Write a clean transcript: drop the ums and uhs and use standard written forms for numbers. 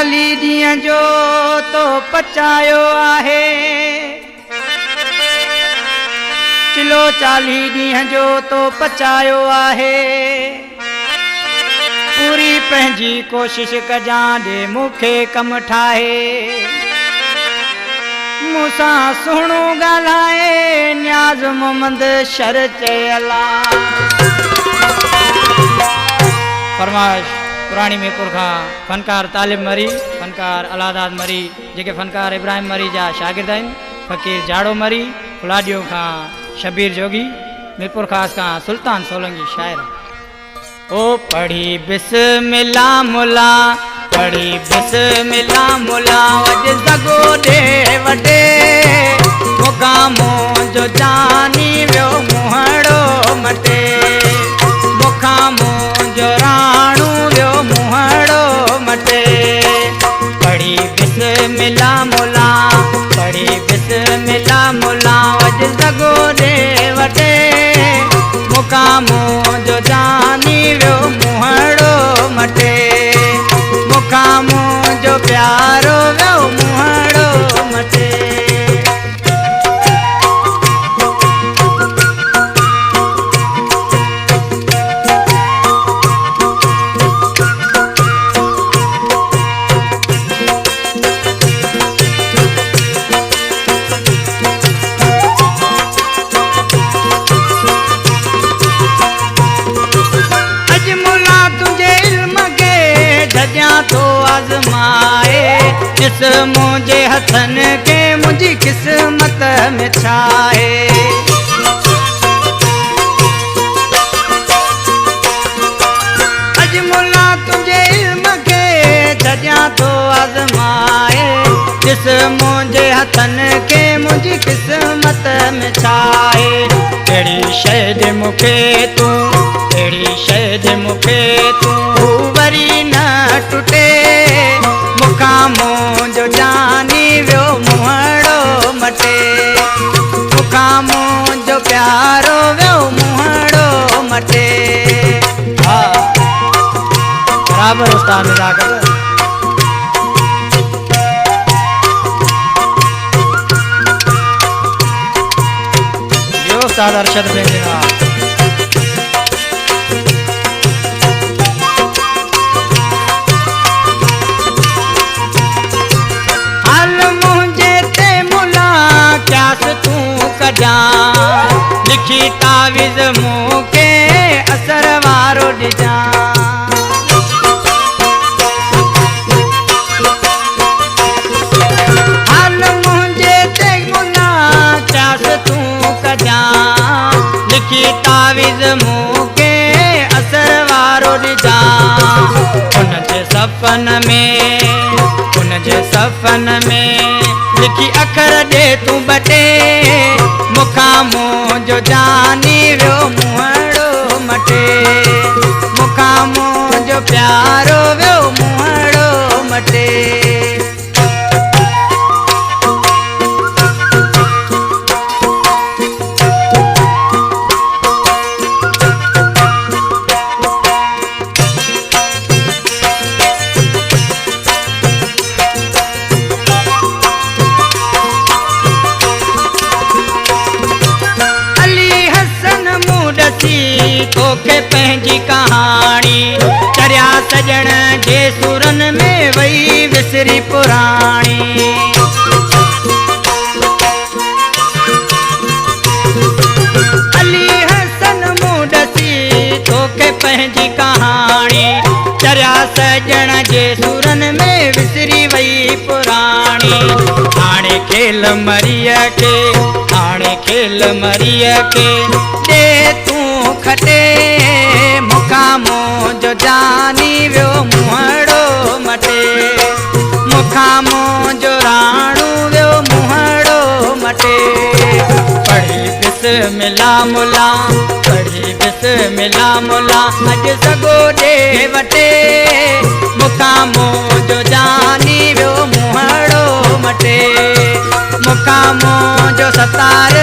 चाली ॾींहं जो तो पचायो आहे, चिलो 40 ॾींहं जो तो पचायो आहे। पूरी पंहिंजी कोशिश कजां ॾे मूंखे कमु ठाहे, मूंसां सुहिणो ॻाल्हाए न्याज़ मोहम्मद शर चयला। फरमाइश पुराणी मीरपुर खां फनकार तालिब मरी, फनकार अलादाद मरी, जेके फनकार इब्राहिम मरी जा शागिर्द आहिनि। फ़कीर जाड़ो मरी, फुलाडियो खां शबीर जोगी, मीरपुर खास खां सुल्तान सोलंगी शायर। ओ पढ़ी बिस्मिल्लाह मुला, पढ़ी बिस्मिल्लाह मुला, वज सगो दे वटे मुकामो जो जानी वियो मुहड़ो मटे, मुकामो जो राणू वियो मुहड़ो मटे। पढ़ी बिस्मिल्लाह मुला, पढ़ी बिस्मिल्लाह मुला, वज सगो दे वटे मुकामो जो जानी वियो मुहड़ो मटे, मुकामो जो प्यारो वियो मुहड़ो मटे। तो आज़माए इस मुझे हथन के मुझी किस्मत में छाए। अजमुला तुझे इल्म के जजा तो आज़माए, इस मुझे हथन के मुझी किस्मत में छाए। अहिड़ी शइ दे मूंखे तूं, अहिड़ी शइ दे मूंखे तूं वरी न टुटे, मुकामो जो जानी वियो मुहड़ो मटे, मुकामो जो प्यारो वियो मुहड़ो मटे। हा बराबर उस्ताद अदा कर। यो उस्ताद अरशद बेंजना। लिखी तावीज़ मूंखे असर वारो ॾिजां, हाल मुंहिंजे ते मुला चास तूं कजां। लिखी तावीज़ मूंखे असर वारो ॾिजां, उनजे सफ़न में, उनजे सफ़न में लिखी अखर ॾे तूं बटे, मुकामो जो जानी वियो मुहड़ो मटे, मुकामो जो प्यारो वियो मुहड़ो मटे। तोखे पंहिंजी कहाणी चरिया सजण जे सुरन में वही विसरी पुराणी। अली हसन मुडसी तोखे पंहिंजी कहाणी चरिया सजण जे सुरन में विसरी वही पुराणी। हाणे खेल मरीअ खे, हाणे खेल मरीअ खे दे तूं खटे, मुकामो जो जानी वियो मुहड़ो मटे, मुकामो जो राणू वियो मुहड़ो मटे। पढ़ी बिस्मिल्लाह मुला, पढ़ी बिस्मिल्लाह मुला, अॼु सॻो ॾे वटे मुकामो जो जानी वियो मुहड़ो मटे, मुकामो जो सतारे